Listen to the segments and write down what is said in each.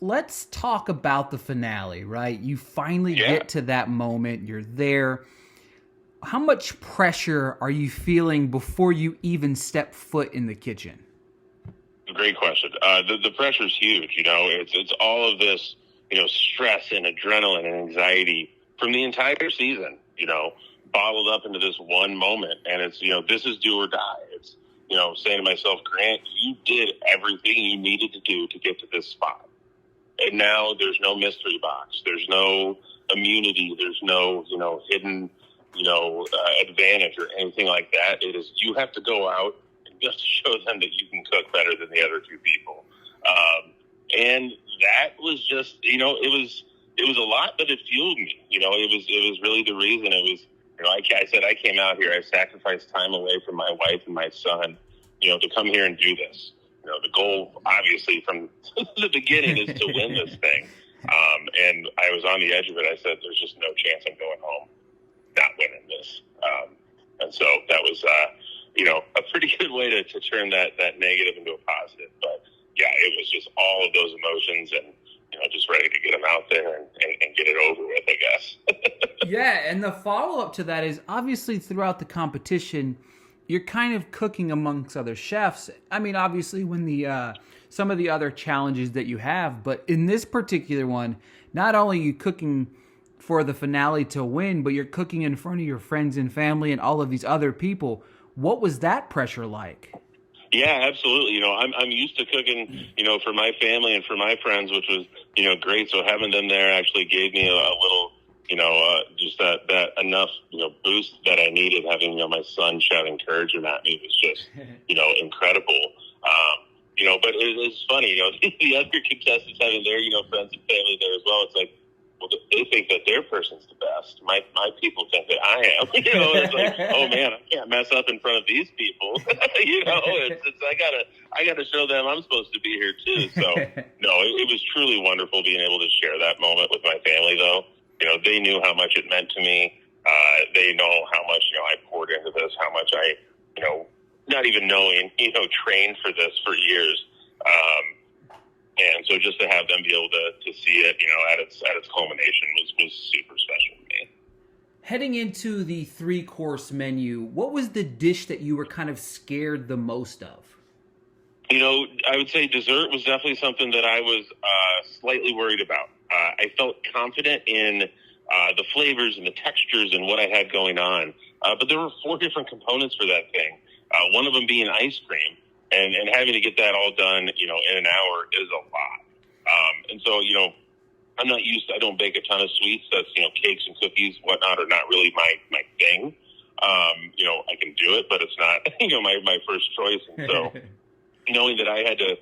let's talk about the finale, right? You finally get to that moment. You're there. How much pressure are you feeling before you even step foot in the kitchen? Great question. The pressure's huge. It's all of this, stress and adrenaline and anxiety from the entire season, bottled up into this one moment. And it's, this is do or die. It's, saying to myself, Grant, you did everything you needed to do to get to this spot. And now there's no mystery box. There's no immunity. There's no, hidden, advantage or anything like that. It is, you have to go out and just show them that you can cook better than the other two people. And that was just, it was a lot, but it fueled me. It was really the reason. It was, I said, I came out here, I sacrificed time away from my wife and my son, to come here and do this. The goal, obviously, from the beginning is to win this thing. And I was on the edge of it. I said, there's just no chance I'm going home not winning this. And so that was, a pretty good way to turn that negative into a positive. But, yeah, it was just all of those emotions and, just ready to get them out there and get it over with, I guess. Yeah, and the follow-up to that is obviously throughout the competition, you're kind of cooking amongst other chefs. I mean, obviously when the some of the other challenges that you have, but in this particular one, not only are you cooking for the finale to win, but you're cooking in front of your friends and family and all of these other people. What was that pressure like? Yeah, absolutely. I'm used to cooking, for my family and for my friends, which was, great. So having them there actually gave me a little, just that enough, boost that I needed. Having, my son shout encouragement at me was just, incredible. But it's funny, the other contestants having their, friends and family there as well. It's like, well, they think that their person's the best. My people think that I am. It's like, oh man, I can't mess up in front of these people. I gotta show them I'm supposed to be here too. So no, it was truly wonderful being able to share that moment with my family. Though, they knew how much it meant to me. They know how much I poured into this, how much I, not even knowing, trained for this for years. And so just to have them be able to see it, at its culmination was super special to me. Heading into the 3-course menu, what was the dish that you were kind of scared the most of? I would say dessert was definitely something that I was slightly worried about. I felt confident in the flavors and the textures and what I had going on. But there were 4 different components for that thing. One of them being ice cream. And having to get that all done, in an hour is a lot. And so, I don't bake a ton of sweets. That's, cakes and cookies, whatnot, are not really my thing. I can do it, but it's not, my first choice. And so knowing that I had to,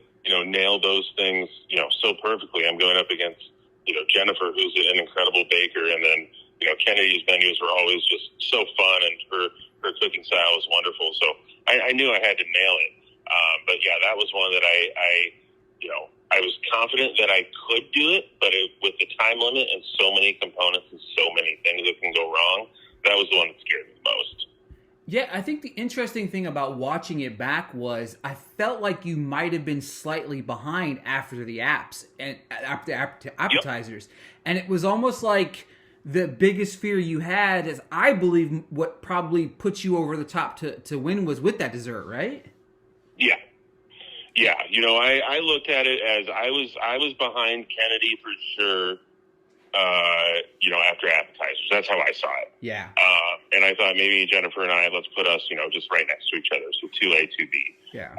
nail those things, so perfectly, I'm going up against, Jennifer, who's an incredible baker. And then, Kennedy's menus were always just so fun, and her cooking style was wonderful. So I knew I had to nail it. But yeah, that was one that I was confident that I could do it, but with the time limit and so many components and so many things that can go wrong, that was the one that scared me the most. Yeah, I think the interesting thing about watching it back was I felt like you might have been slightly behind after the apps and after appetizers. Yep. And it was almost like the biggest fear you had is, I believe, what probably put you over the top to win was with that dessert, right? Yeah. Yeah. I looked at it as I was behind Kennedy for sure, after appetizers. That's how I saw it. Yeah. And I thought maybe Jennifer and I, let's put us, just right next to each other. So 2A, 2B. Yeah.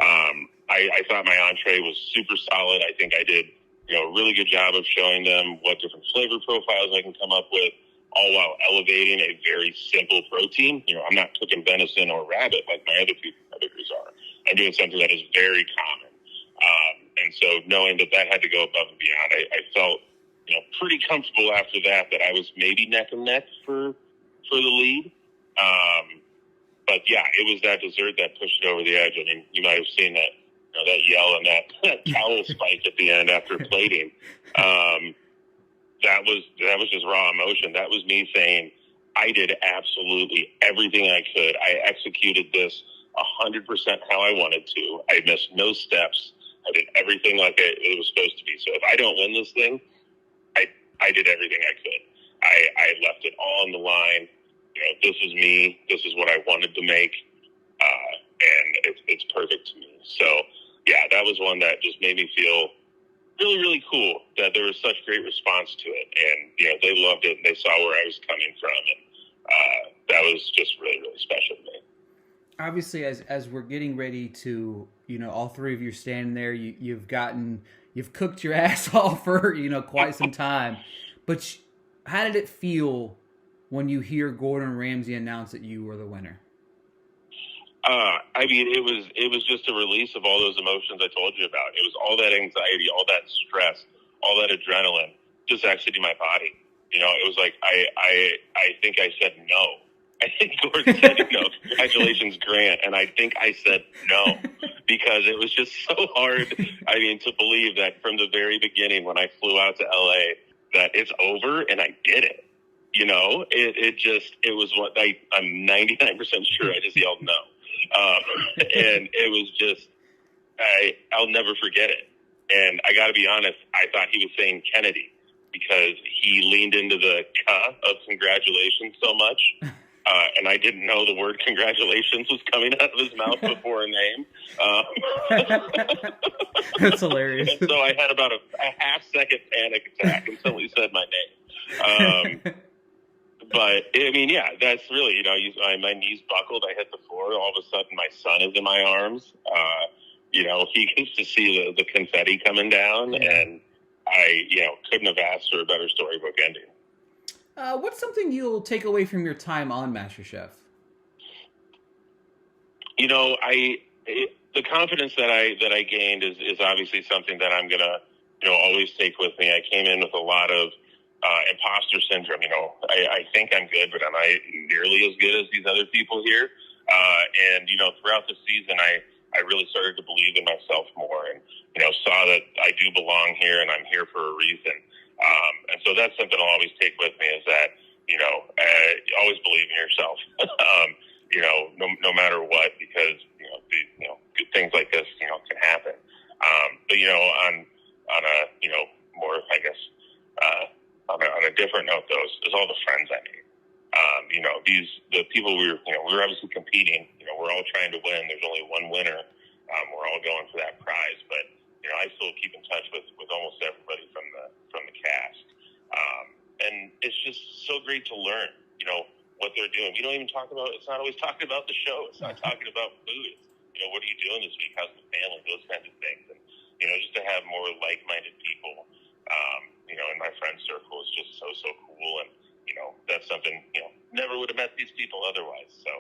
I thought my entree was super solid. I think I did, a really good job of showing them what different flavor profiles I can come up with, all while elevating a very simple protein. I'm not cooking venison or rabbit like my other competitors are. I'm doing something that is very common. And so knowing that had to go above and beyond, I felt, pretty comfortable after that I was maybe neck and neck for the lead. But yeah, it was that dessert that pushed it over the edge. I mean, you might have seen that, that yell and that towel spike at the end after plating. That was just raw emotion. That was me saying, I did absolutely everything I could. I executed this 100% how I wanted to. I missed no steps. I did everything like it was supposed to be. So if I don't win this thing, I did everything I could. I left it all on the line. This is me. This is what I wanted to make, and it's perfect to me. So yeah, that was one that just made me feel really, really cool that there was such great response to it, and they loved it and they saw where I was coming from, and that was just really, really special to me. Obviously, as we're getting ready to, all three of you standing there, you've cooked your ass off for quite some time, but how did it feel when you hear Gordon Ramsay announce that you were the winner? I mean, it was just a release of all those emotions I told you about. It was all that anxiety, all that stress, all that adrenaline just exiting my body. It was like I think I said no. I think Gordon said no. Congratulations, Grant, and I think I said no because it was just so hard. I mean, to believe that from the very beginning when I flew out to LA that it's over and I did it. It was what I'm 99% sure I just yelled no. And it was just, I'll never forget it. And I got to be honest, I thought he was saying Kennedy because he leaned into the of congratulations so much. And I didn't know the word congratulations was coming out of his mouth before a name. That's hilarious. And so I had about a half-second panic attack until he said my name. But, I mean, yeah, that's really, my knees buckled. I hit the floor. All of a sudden, my son is in my arms. He gets to see the confetti coming down. Yeah. And I, couldn't have asked for a better storybook ending. What's something you'll take away from your time on MasterChef? The confidence that I gained is obviously something that I'm going to, always take with me. I came in with a lot of imposter syndrome. I think I'm good, but am I nearly as good as these other people here? And throughout the season, I really started to believe in myself more, and saw that I do belong here, and I'm here for a reason. And so that's something I'll always take with me is that always believe in yourself. No matter what, because good things like this can happen. But on a more, I guess, on a different note, is all the friends I made. The people we were obviously competing. We're all trying to win. There's only one winner. We're all going for that prize, but I still keep in touch with almost everybody from the cast. And it's just so great to learn, what they're doing. We don't even talk about. It's not always talking about the show. It's not talking about food. It's, what are you doing this week? How's the family? Those kinds of things. And just to have more like-minded people. In my friend circle is just so cool, and that's something never would have met these people otherwise. So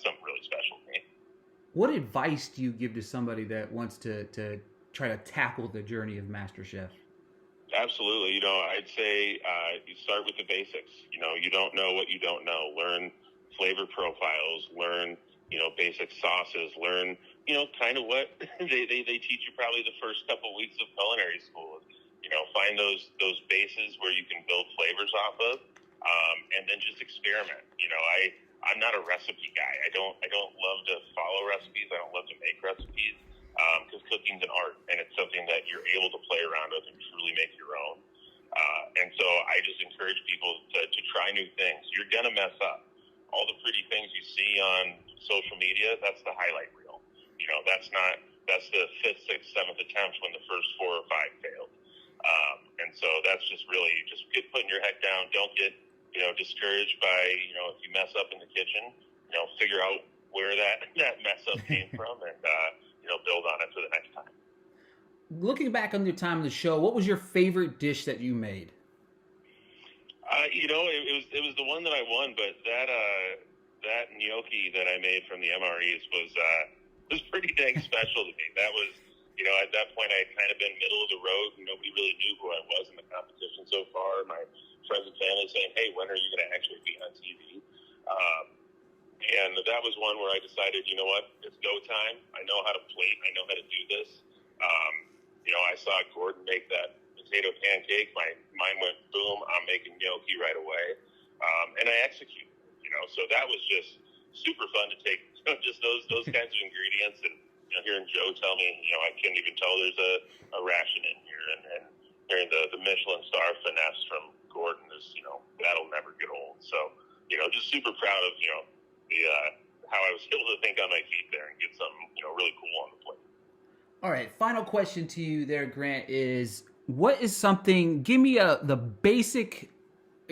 something really special to me. What advice do you give to somebody that wants to try to tackle the journey of MasterChef? Absolutely. I'd say you start with the basics. You don't know what you don't know. Learn flavor profiles. Learn basic sauces. Learn kind of what they teach you probably the first couple weeks of culinary school. Find those bases where you can build flavors off of, and then just experiment. I'm not a recipe guy. I don't love to follow recipes. I don't love to make recipes because cooking's an art, and it's something that you're able to play around with and truly make your own. And so I just encourage people to try new things. You're gonna mess up. All the pretty things you see on social media, that's the highlight reel. That's the 5th, 6th, 7th attempt when the first 4 or 5 failed. And so that's just really just putting your head down. Don't get, discouraged by, if you mess up in the kitchen, figure out where that mess up came from and, build on it for the next time. Looking back on your time on the show, what was your favorite dish that you made? It was the one that I won, but that gnocchi that I made from the MREs was pretty dang special to me. That was, at that point I had kind of been middle of the road. Nobody really knew who I was in the competition so far. My friends and family saying, "Hey, when are you going to actually be on TV?" And that was one where I decided, you know what, it's go time. I know how to plate. I know how to do this. I saw Gordon make that potato pancake. My mind went boom. I'm making gnocchi right away, and I executed. So that was just super fun to take just those kinds of ingredients and hearing Joe tell me, I can't even tell there's a ration in here, and hearing the Michelin star finesse from Gordon is, that'll never get old. So, just super proud of, the how I was able to think on my feet there and get something, really cool on the plate. All right, final question to you there, Grant, is what is something, give me the basic,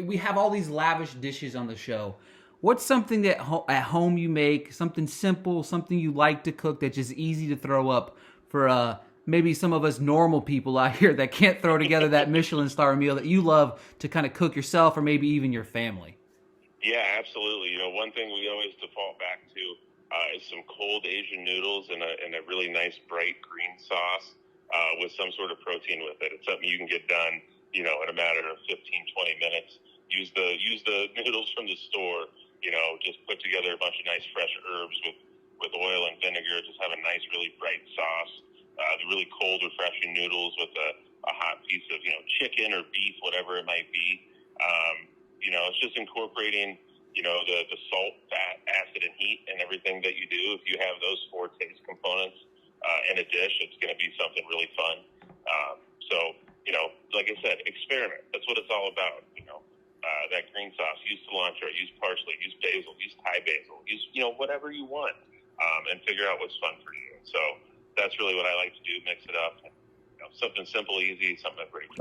we have all these lavish dishes on the show. What's something that at home you make, something simple, something you like to cook that's just easy to throw up for maybe some of us normal people out here that can't throw together that Michelin star meal that you love to kind of cook yourself or maybe even your family? Yeah, absolutely. One thing we always default back to is some cold Asian noodles and a really nice bright green sauce with some sort of protein with it. It's something you can get done, in a matter of 15, 20 minutes. Use the noodles from the store, just put together a bunch of nice fresh herbs with oil and vinegar. Just have a nice, really bright sauce. The really cold, refreshing noodles with a hot piece of, chicken or beef, whatever it might be. It's just incorporating, the salt, fat, acid, and heat and everything that you do. If you have those 4 taste components in a dish, it's going to be something really fun. Like I said, experiment. That's what it's all about. That green sauce, use cilantro, use parsley, use basil, use Thai basil, use, whatever you want, and figure out what's fun for you. So that's really what I like to do, mix it up. Something simple, easy, something that breaks.